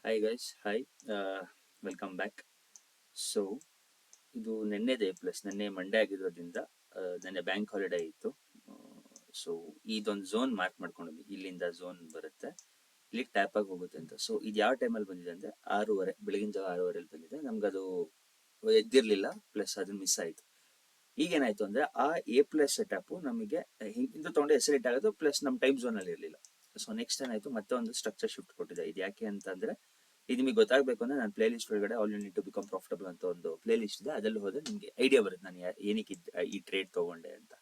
Hi guys, hi, welcome back. So ಇದು ನೆನ್ನೆದೇ plus ನೆನ್ನೆ Monday ಆಗಿರೋದ್ರಿಂದ ನೆನ್ನೆ ಬ್ಯಾಂಕ್ ಹಾಲಿಡೇ ಇತ್ತು. ಸೊ ಇದೊಂದು ಝೋನ್ ಮಾರ್ಕ್ ಮಾಡ್ಕೊಂಡಿದ್ವಿ, ಇಲ್ಲಿಂದ ಝೋನ್ ಬರುತ್ತೆ, ಇಲ್ಲಿ ಟ್ಯಾಪ್ ಆಗಿ ಹೋಗುತ್ತೆ ಅಂತ. ಸೊ ಇದು ಯಾವ ಟೈಮಲ್ಲಿ ಬಂದಿದೆ ಅಂದರೆ 6:30, ಬೆಳಗಿನ ಜಾವ 6:30 ಬಂದಿದೆ. ನಮ್ಗೆ ಅದು ಎದ್ದಿರಲಿಲ್ಲ, ಪ್ಲಸ್ ಅದನ್ನ ಮಿಸ್ ಆಯಿತು. ಈಗೇನಾಯ್ತು ಅಂದರೆ ಆ A+ ಸೆಟಪ್ ನಮಗೆ ಹಿಂದೆ ತೊಗೊಂಡು ಎಸೆಲೆಕ್ಟ್ ಆಗೋದು, ಪ್ಲಸ್ ನಮ್ಮ ಟೈಮ್ ಝೋನಲ್ಲಿ ಇರಲಿಲ್ಲ. ಸೊ ನೆಕ್ಸ್ಟ್ ಏನಾಯಿತು, ಮತ್ತೆ ಒಂದು ಸ್ಟ್ರಕ್ಚರ್ ಶಿಫ್ಟ್ ಕೊಟ್ಟಿದೆ. ಇದು ಯಾಕೆ ಅಂತಂದರೆ ಇದು ನಿಮಗೆ ಗೊತ್ತಾಗಬೇಕು ಅಂದರೆ ನಾನು ಪ್ಲೇ ಲಿಸ್ಟ್ ಒಳಗಡೆ all you need to become profitable ಅಂತ ಒಂದು ಪ್ಲೇ ಲಿಸ್ಟ್ ಇದೆ. ಅದರಲ್ಲಿ ಹೋದರೆ ನಿಮಗೆ ಐಡಿಯಾ ಬರುತ್ತೆ ನಾನು ಏನಕ್ಕೆ ಈ ಟ್ರೇಡ್ ತೊಗೊಂಡೆ ಅಂತ.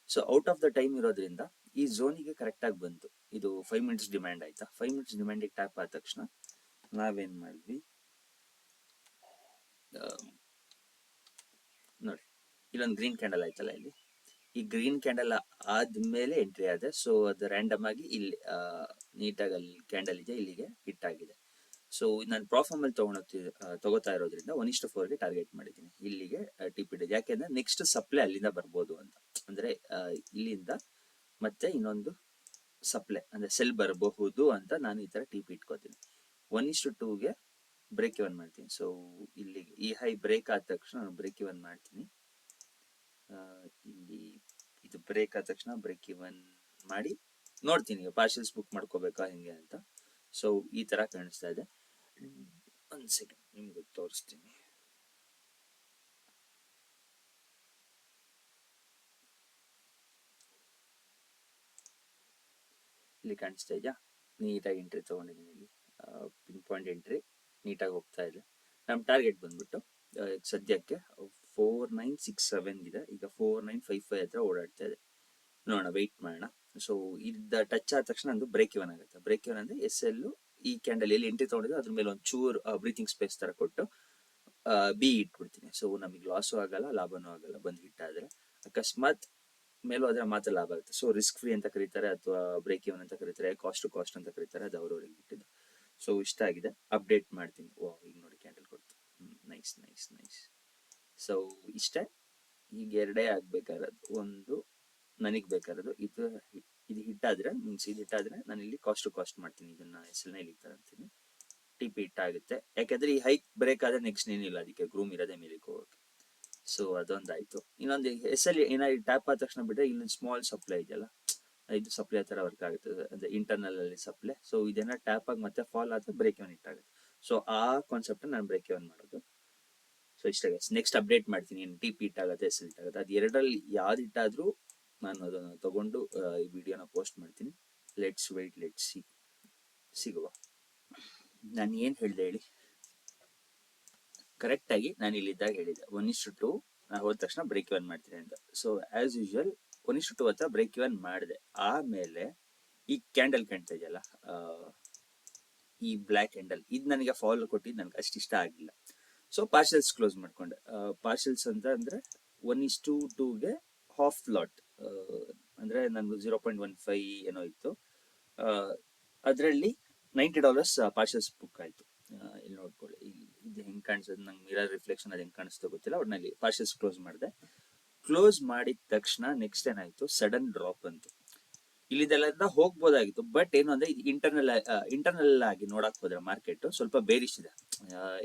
So out of the time ಇರೋದ್ರಿಂದ ಈ ಝೋನಿಗೆ ಕರೆಕ್ಟಾಗಿ ಬಂತು. ಇದು 5 ಮಿನಿಟ್ಸ್ ಡಿಮ್ಯಾಂಡ್ ಆಯ್ತಾ. 5 ಮಿನಿಟ್ಸ್ ಡಿಮ್ಯಾಂಡಿಗೆ ಟ್ಯಾಪ್ ಆದ ತಕ್ಷಣ ನಾವೇನು ಮಾಡಿದ್ವಿ ನೋಡಿ, ಇಲ್ಲೊಂದು ಗ್ರೀನ್ ಕ್ಯಾಂಡಲ್ ಆಯ್ತಲ್ಲ, ಇಲ್ಲಿ ಈ ಗ್ರೀನ್ ಕ್ಯಾಂಡಲ್ ಆದ್ಮೇಲೆ ಎಂಟ್ರಿ ಆದೆ. ಸೊ ಅದು ರ್ಯಾಂಡಮ್ ಆಗಿ ಇಲ್ಲಿ ನೀಟಾಗಿ ಅಲ್ಲಿ ಕ್ಯಾಂಡಲ್ ಇದೆ, ಇಲ್ಲಿಗೆ ಹಿಟ್ ಆಗಿದೆ. ಸೊ ನಾನು ಪ್ರಾಫಾರ್ಮ್ ಅಲ್ಲಿ ತಗೋತಾ ಇರೋದ್ರಿಂದ 1:4ಗೆ ಟಾರ್ಗೆಟ್ ಮಾಡಿದ್ದೀನಿ. ಇಲ್ಲಿಗೆ ಟಿಪ್ ಇಟ್ಟಿದೆ. ಯಾಕೆಂದ್ರೆ ನೆಕ್ಸ್ಟ್ ಸಪ್ಲೈ ಅಲ್ಲಿಂದ ಬರ್ಬೋದು ಅಂತ, ಅಂದ್ರೆ ಇಲ್ಲಿಂದ ಮತ್ತೆ ಇನ್ನೊಂದು ಸಪ್ಲೈ ಅಂದ್ರೆ ಸೆಲ್ ಬರಬಹುದು ಅಂತ ನಾನು ಈ ತರ ಟಿಪ್ ಇಟ್ಕೋತೀನಿ. 1:2ಗೆ ಬ್ರೇಕ್ ಇವನ್ ಮಾಡ್ತೀನಿ. ಸೊ ಇಲ್ಲಿ ಈ ಹೈ ಬ್ರೇಕ್ ಆದ ತಕ್ಷಣ ನಾನು ಬ್ರೇಕ್ ಇವನ್ ಮಾಡ್ತೀನಿ. ಇಲ್ಲಿ ಇದು ಬ್ರೇಕ್ ಆದ ತಕ್ಷಣ ಬ್ರೇಕ್ ಇವನ್ ಮಾಡಿ ನೋಡ್ತೀನಿ ಪಾರ್ಸೆಲ್ಸ್ ಬುಕ್ ಮಾಡ್ಕೋಬೇಕಾ ಹೆಂಗೆ ಅಂತ. ಸೊ ಈ ತರ ಕಾಣಿಸ್ತಾ ಇದೆ. ಒಂದು ಸೆಕೆಂಡ್ ನಿಮ್ಗೆ ತೋರಿಸ್ತೀನಿ. ಇಲ್ಲಿ ಕಾಣಿಸ್ತಾ ಇದೆಯಾ, ನೀಟಾಗಿ ಎಂಟ್ರಿ ತಗೊಂಡಿದ್ದೀನಿ. ಇಲ್ಲಿ ಪಿನ್ ಪಾಯಿಂಟ್ ಎಂಟ್ರಿ ನೀಟಾಗಿ ಹೋಗ್ತಾ ಇದೆ. ನಮ್ಮ ಟಾರ್ಗೆಟ್ ಬಂದ್ಬಿಟ್ಟು ಸದ್ಯಕ್ಕೆ 4967 ಇದೆ. ಈಗ 4955 ಹತ್ರ ಓಡಾಡ್ತಾ ಇದೆ. ನೋಡೋಣ, ವೆಯ್ಟ್ ಮಾಡೋಣ. ಸೊ ಇದು ಟಚ್ ಆದ ತಕ್ಷಣ ಒಂದು ಬ್ರೇಕ್ ಇವನ್ ಆಗುತ್ತೆ. ಬ್ರೇಕ್ ಇವನ್ ಅಂದ್ರೆ SL ಈ ಕ್ಯಾಂಡಲ್ ಎಲ್ಲಿ ಎಂಟ್ರಿ ತಗೊಂಡಿದ್ದು ಅದ್ರ ಮೇಲೆ ಒಂದು ಚೂರ್ ಬ್ರೀತಿಂಗ್ ಸ್ಪೇಸ್ ತರ ಕೊಟ್ಟು ಬಿ ಇಟ್ಬಿಡ್ತೀನಿ. ಸೊ ನಮಗೆ ಲಾಸು ಆಗಲ್ಲ, ಲಾಭನೂ ಆಗಲ್ಲ. ಬಂದು ಹಿಟ್ ಆದ್ರೆ ಅಕಸ್ಮಾತ್ ಮೇಲೂ ಆದ್ರೆ ಮಾತ್ರ ಲಾಭ ಆಗುತ್ತೆ. ಸೊ ರಿಸ್ಕ್ ಫ್ರೀ ಅಂತ ಕರೀತಾರೆ, ಅಥವಾ ಬ್ರೇಕ್ ಇವನ್ ಅಂತ ಕರೀತಾರೆ, ಕಾಸ್ಟ್ ಟು ಕಾಸ್ಟ್ ಅಂತ ಕರೀತಾರೆ. ಅದು ಅವ್ರವ್ರಿಗೆ ಬಿಟ್ಟಿದ್ದು. ಸೊ ಇಷ್ಟ ಆಗಿದೆ, ಅಪ್ಡೇಟ್ ಮಾಡ್ತೀನಿ. ಈಗ ನೋಡಿ ಕ್ಯಾಂಡಲ್ ಕೊಡ್ತು. Nice nice nice. ಸೊ ಇಷ್ಟೇ. ಈಗ ಎರಡೇ ಆಗ್ಬೇಕಾರದು. ಒಂದು ನನಗೆ ಬೇಕಾರದು ಇದು ಹಿಟ್ ಆದ್ರೆ ಮೀನ್ಸ್ ಇದು ಹಿಟ್ ಆದ್ರೆ ನಾನು ಇಲ್ಲಿ ಕಾಸ್ಟ್ ಟು ಕಾಸ್ಟ್ ಮಾಡ್ತೀನಿ. ಇದನ್ನ SL ನ ಇಲ್ಲಿ ತರಂತೀನಿ. ಟಿಪ್ ಹಿಟ್ ಆಗುತ್ತೆ. ಯಾಕಂದ್ರೆ ಈ ಹೈಕ್ ಬ್ರೇಕ್ ಆದ್ರೆ ನೆಕ್ಸ್ಟ್ ಏನಿಲ್ಲ, ಅದಕ್ಕೆ ಗ್ರೂಮ್ ಇರೋದೇ ಮೇಲೆ ಹೋಗಕ್ಕೆ. ಸೊ ಅದೊಂದಾಯ್ತು. ಇನ್ನೊಂದು SL ಏನಾದ್ರು ಟ್ಯಾಪ್ ಆದ ತಕ್ಷಣ ಬಿಟ್ರೆ ಇಲ್ಲೊಂದು ಸ್ಮಾಲ್ ಸಪ್ಲೈ ಇದೆಯಲ್ಲ, ಇದು ಸಪ್ಲೈ ತರ ವರ್ಕ್ ಆಗುತ್ತೆ, ಅಂದ್ರೆ ಇಂಟರ್ನಲ್ ಅಲ್ಲಿ ಸಪ್ಲೈ. ಸೊ ಇದನ್ನ ಟ್ಯಾಪ್ ಆಗಿ ಮತ್ತೆ ಫಾಲ್ ಆದ್ರೆ ಬ್ರೇಕ್ ಇವನ್ ಹಿಟ್ ಆಗುತ್ತೆ. ಸೊ ಆ ಕಾನ್ಸೆಪ್ಟ್ ನಾನು ಬ್ರೇಕ್ ಇವನ್ ಮಾಡೋದು. ಸೊ ಇಷ್ಟ. ನೆಕ್ಸ್ಟ್ ಅಪ್ಡೇಟ್ ಮಾಡ್ತೀನಿ, ಟಿಪ್ ಹಿಟ್ ಆಗುತ್ತೆ, SL ಹಿಟ್ ಆಗುತ್ತೆ. ಅದು ಎರಡರಲ್ಲಿ ಯಾವ್ದು ಹಿಟ್ ಆದ್ರೂ ನಾನು ಅದನ್ನು ತಗೊಂಡು ಈ ವಿಡಿಯೋನ ಪೋಸ್ಟ್ ಮಾಡ್ತೀನಿ. Let's wait, let's see. ಸಿಗುವ. ನಾನು ಏನ್ ಹೇಳ್ದೆ ಹೇಳಿ, ಕರೆಕ್ಟ್ ಆಗಿ ನಾನು ಇಲ್ಲಿದ್ದಾಗ ಹೇಳಿದೆ 1:2 ನಾನು ಹೋದ ತಕ್ಷಣ ಬ್ರೇಕ್ ಇವನ್ ಮಾಡ್ತೀನಿ ಅಂತ. ಸೊ ಆಸ್ ಯೂಶುವಲ್ 1:2 ಹತ್ರ ಬ್ರೇಕ್ ಇವನ್ ಮಾಡಿದೆ. ಆಮೇಲೆ ಈ ಕ್ಯಾಂಡಲ್ ಕಾಣ್ತಾ ಇದೆಯಲ್ಲ, ಈ ಬ್ಲ್ಯಾಕ್ ಕ್ಯಾಂಡಲ್, ಇದು ನನಗೆ ಫಾಲೋ ಕೊಟ್ಟಿದ್ದು ನನಗೆ ಅಷ್ಟು ಇಷ್ಟ ಆಗಿಲ್ಲ. ಸೊ ಪಾರ್ಸೆಲ್ಸ್ ಕ್ಲೋಸ್ ಮಾಡ್ಕೊಂಡೆ. ಪಾರ್ಸೆಲ್ಸ್ ಅಂತ ಅಂದ್ರೆ 1:2ಗೆ ಹಾಫ್ ಲಾಟ್, ಅಂದ್ರೆ ನಂದು 0.15 ಏನೋ ಇತ್ತು. ಅದರಲ್ಲಿ $90 ಪಾರ್ಸೆಲ್ಸ್ ಬುಕ್ ಆಯ್ತು. ಇಲ್ಲಿ ನೋಡ್ಕೊಳ್ಳಿ, ಇದು ಹೆಂಗ್ ಕಾಣಿಸೋದು, ನಂಗೆ ಮಿರರ್ ರಿಫ್ಲೆಕ್ಷನ್ ಅದು ಹೆಂಗ್ ಕಾಣಿಸ್ತೋ ಗೊತ್ತಿಲ್ಲ. ಒಟ್ಟಿನಲ್ಲಿ ಪಾರ್ಸೆಲ್ಸ್ ಕ್ಲೋಸ್ ಮಾಡಿದೆ. ಕ್ಲೋಸ್ ಮಾಡಿದ ತಕ್ಷಣ ನೆಕ್ಸ್ಟ್ ಏನಾಯ್ತು, ಸಡನ್ ಡ್ರಾಪ್ ಅಂತು. ಇಲ್ಲಿದೆಲ್ಲ ಹೋಗ್ಬೋದಾಗಿತ್ತು, ಬಟ್ ಏನು ಅಂದ್ರೆ ಇದು ಇಂಟರ್ನಲ್ ಆಗಿ ನೋಡಕ್ ಹೋದ್ರೆ ಮಾರ್ಕೆಟ್ ಸ್ವಲ್ಪ ಬೇರಿಶ್ ಇದೆ.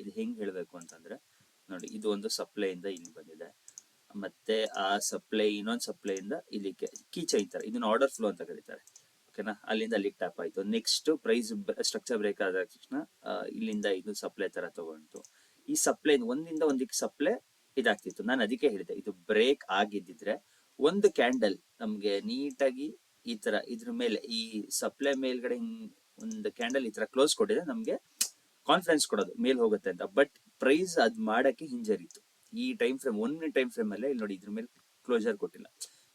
ಇದು ಹೆಂಗ್ ಹೇಳ್ಬೇಕು ಅಂತಂದ್ರೆ ನೋಡಿ, ಇದು ಒಂದು ಸಪ್ಲೈ ಇಂದ ಇಲ್ಲಿ ಬಂದಿದೆ, ಮತ್ತೆ ಆ ಸಪ್ಲೈ ಇನ್ನೊಂದು ಸಪ್ಲೈ ಇಂದ ಇಲ್ಲಿಗೆ ಕೀಚ ಈ ತರ, ಇದನ್ನ ಆರ್ಡರ್ ಫ್ಲೋ ಅಂತ ಕರೀತಾರೆ. ಓಕೆನಾ, ಅಲ್ಲಿಂದ ಅಲ್ಲಿಗೆ ಟ್ಯಾಪ್ ಆಯ್ತು. ನೆಕ್ಸ್ಟ್ ಪ್ರೈಸ್ ಸ್ಟ್ರಕ್ಚರ್ ಬ್ರೇಕ್ ಆದ ತಕ್ಷಣ ಇಲ್ಲಿಂದ ಇದು ಸಪ್ಲೈ ತರ ತಗೊಂಡು ಈ ಸಪ್ಲೈ ಒಂದಿಂದ ಒಂದಕ್ಕೆ ಸಪ್ಲೈ ಇದಾಗ್ತಿತ್ತು. ನಾನು ಅದಕ್ಕೆ ಹೇಳಿದೆ, ಇದು ಬ್ರೇಕ್ ಆಗಿದ್ದಿದ್ರೆ ಒಂದು ಕ್ಯಾಂಡಲ್ ನಮ್ಗೆ ನೀಟಾಗಿ ಈ ತರ ಇದ್ರ ಮೇಲೆ ಈ ಸಪ್ಲೈ ಮೇಲ್ಗಡೆ ಒಂದು ಕ್ಯಾಂಡಲ್ ಈ ತರ ಕ್ಲೋಸ್ ಕೊಟ್ಟಿದೆ, ನಮ್ಗೆ ಕಾನ್ಫಿಡೆನ್ಸ್ ಕೊಡೋದು ಮೇಲ್ ಹೋಗುತ್ತೆ ಅಂತ. ಬಟ್ ಪ್ರೈಸ್ ಅದ್ ಮಾಡಕ್ಕೆ ಹಿಂಜರಿತ್ತು. ಈ time frame, 1 minute time frame ಅಲ್ಲೇ ಇಲ್ಲಿ ನೋಡಿ, ಇದ್ರ ಮೇಲೆ ಕ್ಲೋಸರ್ ಕೊಟ್ಟಿಲ್ಲ.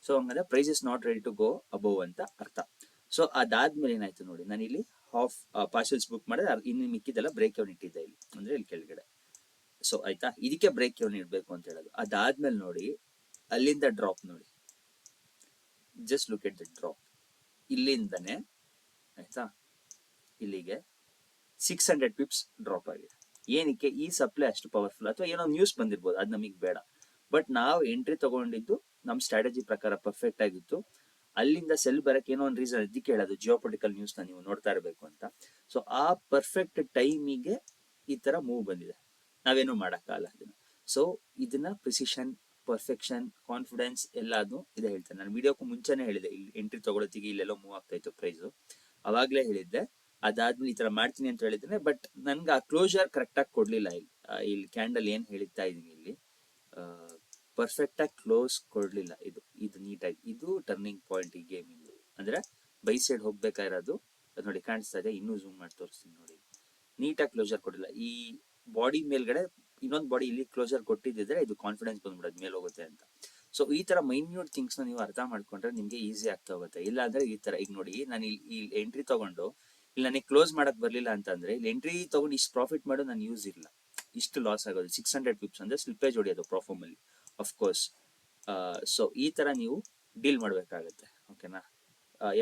ಸೊ ಹಂಗಂದ್ರೆ price is not ready to go above ಅಂತ ಅರ್ಥ. ಸೊ ಅದಾದ್ಮೇಲೆ ಏನಾಯ್ತು ನೋಡಿ, ನಾನು ಇಲ್ಲಿ ಹಾಫ್ ಪಾರ್ಸೆಲ್ಸ್ ಬುಕ್ ಮಾಡಿದ್ರೆ ಇನ್ನು ಮಿಕ್ಕಿದೆಲ್ಲ ಬ್ರೇಕ್ ಇವನ್ ಇಟ್ಟಿದ್ದೆ ಇಲ್ಲಿ, ಅಂದ್ರೆ ಇಲ್ಲಿ ಕೆಳಗಡೆ. ಸೊ ಆಯ್ತಾ, ಇದಕ್ಕೆ ಬ್ರೇಕ್ ಇವನ್ ಇಡ್ಬೇಕು ಅಂತ ಹೇಳೋದು. ಅದಾದ್ಮೇಲೆ ನೋಡಿ, ಅಲ್ಲಿಂದ ಡ್ರಾಪ್ ನೋಡಿ, just look at the drop. ಇಲ್ಲಿಂದನೇ ಆಯ್ತಾ, ಇಲ್ಲಿಗೆ 600 ಪಿಪ್ಸ್ ಡ್ರಾಪ್ ಆಗಿದೆ. ಏನಕ್ಕೆ? ಈ ಸಪ್ಲೈ ಅಷ್ಟು ಪವರ್ಫುಲ್, ಅಥವಾ ಏನೋ ನ್ಯೂಸ್ ಬಂದಿರ್ಬೋದು, ಅದು ನಮಗೆ ಬೇಡ. ಬಟ್ ನಾವು ಎಂಟ್ರಿ ತಗೊಂಡಿದ್ದು ನಮ್ಮ ಸ್ಟ್ರಾಟಜಿ ಪ್ರಕಾರ ಪರ್ಫೆಕ್ಟ್ ಆಗಿತ್ತು. ಅಲ್ಲಿಂದ ಸೆಲ್ ಬರಕ್ಕೆ ಏನೋ ಒಂದು ರೀಸನ್ ಅದಕ್ಕೆ ಹೇಳೋದು ಜಿಯೋಪೊಲಿಟಿಕಲ್ ನ್ಯೂಸ್ನ ನೀವು ನೋಡ್ತಾ ಇರಬೇಕು ಅಂತ. ಸೊ ಆ ಪರ್ಫೆಕ್ಟ್ ಟೈಮಿಗೆ ಈ ತರ ಮೂವ್ ಬಂದಿದೆ, ನಾವೇನು ಮಾಡೋಕ್ಕಾಗಲ್ಲ ಅದನ್ನ. ಸೊ ಇದನ್ನ ಪ್ರಿಸಿಷನ್, ಪರ್ಫೆಕ್ಷನ್, ಕಾನ್ಫಿಡೆನ್ಸ್ ಎಲ್ಲಾನು ಇದೆ ಹೇಳ್ತೇನೆ. ನಾನು ವಿಡಿಯೋಕ್ಕೂ ಮುಂಚೆನೆ ಹೇಳಿದೆ, ಇಲ್ಲಿ ಎಂಟ್ರಿ ತಗೊಳತಿಗೆ ಇಲ್ಲೆಲ್ಲೋ ಮೂವ್ ಆಗ್ತಾ ಇತ್ತು ಪ್ರೈಸು, ಅವಾಗ್ಲೇ ಹೇಳಿದ್ದೆ. ಅದಾದ್ಮೇಲೆ ಈ ತರ ಮಾಡ್ತೀನಿ ಅಂತ ಹೇಳಿದ್ದೇನೆ, ಬಟ್ ನನ್ಗೆ ಆ ಕ್ಲೋಜರ್ ಕರೆಕ್ಟ್ ಆಗಿ ಕೊಡ್ಲಿಲ್ಲ. ಇಲ್ಲಿ ಕ್ಯಾಂಡಲ್ ಏನ್ ಹೇಳ್ತಾ ಇದೀನಿ ಇಲ್ಲಿ ಪರ್ಫೆಕ್ಟ್ ಆಗಿ ಕ್ಲೋಸ್ ಕೊಡ್ಲಿಲ್ಲ. ಇದು ನೀಟಾಗಿ, ಇದು ಟರ್ನಿಂಗ್ ಪಾಯಿಂಟ್ ಈ ಗೇಮಿಂಗ್. ಅಂದ್ರೆ ಬೈ ಸೈಡ್ ಹೋಗ್ಬೇಕಾಗಿರೋದು ನೋಡಿ ಕಾಣಿಸ್ತಾ ಇದೆ. ಇನ್ನೂ ಝೂಮ್ ಮಾಡಿ ತೋರಿಸ್ತೀನಿ ನೋಡಿ, ನೀಟಾಗಿ ಕ್ಲೋಜರ್ ಕೊಟ್ಟಿಲ್ಲ. ಈ ಬಾಡಿ ಮೇಲ್ಗಡೆ ಇನ್ನೊಂದು ಬಾಡಿ ಇಲ್ಲಿ ಕ್ಲೋಜರ್ ಕೊಟ್ಟಿದ್ದಿದ್ರೆ ಇದು ಕಾನ್ಫಿಡೆನ್ಸ್ ಬಂದ್ಬಿಡೋದು ಮೇಲೆ ಹೋಗುತ್ತೆ ಅಂತ. ಸೊ ಈ ತರ ಮೈನ್ಯೂಟ್ ಥಿಂಗ್ಸ್ ನ ನೀವು ಅರ್ಥ ಮಾಡ್ಕೊಂಡ್ರೆ ನಿಮ್ಗೆ ಈಸಿ ಆಗ್ತಾ ಹೋಗುತ್ತೆ. ಇಲ್ಲ ಅಂದ್ರೆ ಈ ತರ ಈಗ ನೋಡಿ, ನಾನು ಇಲ್ಲಿ ಎಂಟ್ರಿ ತಗೊಂಡು ಇಲ್ಲಿ ನನಗೆ ಕ್ಲೋಸ್ ಮಾಡಕ್ ಬರ್ಲಿಲ್ಲ ಅಂತಂದ್ರೆ ಇಲ್ಲಿ ಎಂಟ್ರಿ ತಗೊಂಡು ಇಷ್ಟು ಪ್ರಾಫಿಟ್ ಮಾಡೋ ನಾನು ಯೂಸ್ ಇಲ್ಲ, ಇಷ್ಟು ಲಾಸ್ ಆಗೋದು. 600 ಪಿಪ್ಸ್ ಅಂದ್ರೆ ಸ್ಲಿಪ್ಪೇಜ್ ಹೊಡಿಯೋದು ಪ್ರಾಫಾರ್ಮ್ ಅಲ್ಲಿ ಅಫ್ಕೋರ್ಸ್. ಸೊ ಈ ತರ ನೀವು ಡೀಲ್ ಮಾಡ್ಬೇಕಾಗತ್ತೆ, ಓಕೆನಾ.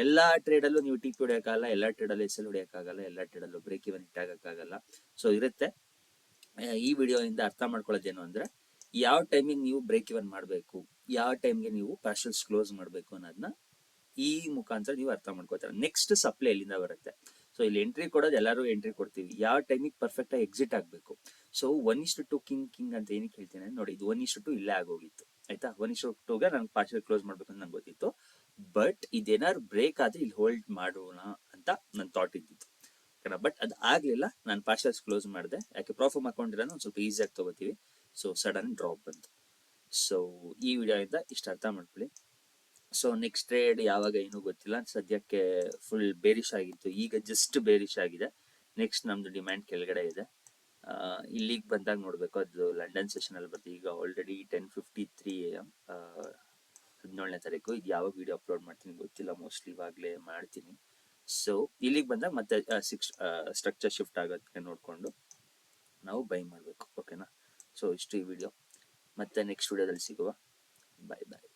ಎಲ್ಲಾ ಟ್ರೇಡ್ ಅಲ್ಲೂ ನೀವು ಟಿಪಿ ಹೊಡೆಯಕ್ಕಾಗಲ್ಲ, ಎಲ್ಲಾ ಟ್ರೇಡ್ ಅಲ್ಲೂ ಎಸ್ ಎಲ್ ಹೊಡೆಯಕ್ಕಾಗಲ್ಲ, ಎಲ್ಲಾ ಟ್ರೇಡ್ ಅಲ್ಲೂ ಬ್ರೇಕ್ ಇವನ್ ಹಿಟ್ ಆಗಕ್ಕಾಗಲ್ಲ. ಸೊ ಇರುತ್ತೆ. ಈ ವಿಡಿಯೋ ಇಂದ ಅರ್ಥ ಮಾಡ್ಕೊಳ್ಳೋದೇನು ಅಂದ್ರೆ ಯಾವ ಟೈಮಿಗೆ ನೀವು ಬ್ರೇಕ್ ಇವನ್ ಮಾಡಬೇಕು, ಯಾವ ಟೈಮ್ಗೆ ನೀವು ಪಾರ್ಷಲ್ಸ್ ಕ್ಲೋಸ್ ಮಾಡಬೇಕು ಅನ್ನೋದನ್ನ ಈ ಮುಖಾಂತರ ನೀವು ಅರ್ಥ ಮಾಡ್ಕೋತಾರೆ. ನೆಕ್ಸ್ಟ್ ಸಪ್ಲೈ ಎಲ್ಲಿಂದ ಬರುತ್ತೆ. ಸೊ ಇಲ್ಲಿ ಎಂಟ್ರಿ ಕೊಡೋದು ಎಲ್ಲರೂ ಎಂಟ್ರಿ ಕೊಡ್ತೀವಿ, ಯಾವ ಟೈಮಿಗೆ ಪರ್ಫೆಕ್ಟ್ ಆಗಿ ಎಕ್ಸಿಟ್ ಆಗಬೇಕು. ಸೊ 1:2 ಕಿಂಗ್ ಅಂತ ಏನಕ್ಕೆ ಹೇಳ್ತೀನಿ ನೋಡಿ, ಇದು 1:2 ಇಲ್ಲೇ ಆಗೋಗಿತ್ತು ಆಯ್ತಾ. 1:2ಗೆ ನಾನು ಪಾರ್ಷಲ್ ಕ್ಲೋಸ್ ಮಾಡ್ಬೇಕು ಅಂತ ನಂಗೆ ಗೊತ್ತಿತ್ತು, ಬಟ್ ಇದೇನಾದ್ರು ಬ್ರೇಕ್ ಆದ್ರೆ ಇಲ್ಲಿ ಹೋಲ್ಡ್ ಮಾಡೋಣ ಅಂತ ನನ್ನ ಥಾಟ್ ಇದ್ದಿತ್ತು, ಬಟ್ ಅದು ಆಗ್ಲಿಲ್ಲ. ನಾನು ಪಾರ್ಷಲ್ಸ್ ಕ್ಲೋಸ್ ಮಾಡಿದೆ, ಯಾಕೆ ಪ್ರಾಫಾರ್ಮ್ ಅಕೌಂಟ್ ಇರೋದು ಒಂದು ಸ್ವಲ್ಪ ಈಸಿಯಾಗಿ ತಗೋತೀವಿ. ಸೊ ಸಡನ್ ಡ್ರಾಪ್ ಬಂತು. ಸೊ ಈ ವಿಡಿಯೋ ಇಂದ ಇಷ್ಟು ಅರ್ಥ ಮಾಡ್ಕೊಳ್ಳಿ. ಸೊ ನೆಕ್ಸ್ಟ್ ಟ್ರೇಡ್ ಯಾವಾಗ ಏನೂ ಗೊತ್ತಿಲ್ಲ, ಸದ್ಯಕ್ಕೆ ಫುಲ್ ಬೇರಿಶ್ ಆಗಿತ್ತು, ಈಗ ಜಸ್ಟ್ ಬೇರಿಶ್ ಆಗಿದೆ. ನೆಕ್ಸ್ಟ್ ನಮ್ದು ಡಿಮ್ಯಾಂಡ್ ಕೆಳಗಡೆ ಇದೆ. ಇಲ್ಲಿಗೆ ಬಂದಾಗ ನೋಡ್ಬೇಕು, ಅದು ಲಂಡನ್ ಸೆಷನ್ ಅಲ್ಲಿ ಬರ್ತದೆ. ಈಗ ಆಲ್ರೆಡಿ 10:53 AM 17ನೇ ತಾರೀಕು. ಇದು ಯಾವಾಗ ವಿಡಿಯೋ ಅಪ್ಲೋಡ್ ಮಾಡ್ತೀನಿ ಗೊತ್ತಿಲ್ಲ, ಮೋಸ್ಟ್ಲಿ ಇವಾಗಲೇ ಮಾಡ್ತೀನಿ. ಸೊ ಇಲ್ಲಿಗೆ ಬಂದಾಗ ಮತ್ತೆ ಸ್ಟ್ರಕ್ಚರ್ ಶಿಫ್ಟ್ ಆಗೋದಕ್ಕೆ ನೋಡ್ಕೊಂಡು ನಾವು ಬೈ ಮಾಡಬೇಕು, ಓಕೆನಾ. ಸೊ ಇಷ್ಟು ಈ ವಿಡಿಯೋ, ಮತ್ತೆ ನೆಕ್ಸ್ಟ್ ವಿಡಿಯೋದಲ್ಲಿ ಸಿಗುವ. ಬಾಯ್ ಬಾಯ್.